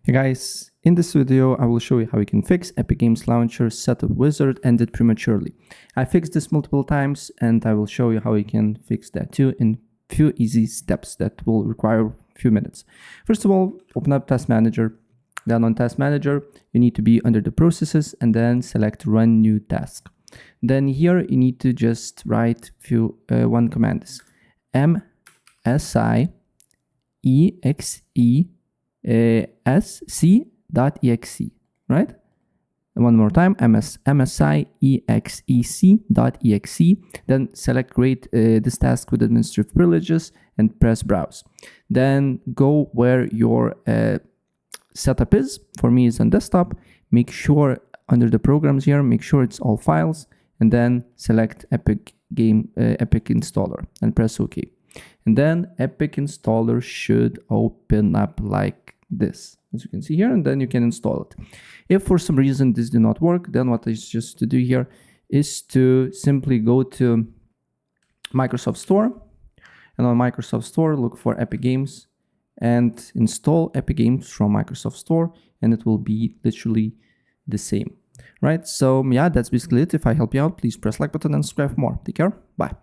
Hey guys, in this video I will show you how you can fix Epic Games Launcher setup wizard ended prematurely. I fixed this multiple times and I will show you how you can fix that too in few easy steps that will require a few minutes. First of all, open up Task Manager. Then on Task Manager, you need to be under the processes and then select Run New Task. Then here you need to just write one command. msi exe sc.exe, right? And one more time, msi exec.exe. Then select create this task with administrative privileges and press browse. Then go where your setup is. For me, it's on desktop. Make sure under the programs here, make sure it's all files, and then select Epic Installer and press OK. And then Epic Installer should open up like this, as you can see here, and then you can install it. If for some reason this did not work, then what is just to do here is to simply go to Microsoft Store, and on Microsoft Store look for Epic Games and install Epic Games from Microsoft Store, and it will be literally the same, right? So yeah, that's basically it. If I help you out, please press like button and subscribe for more. Take care. Bye.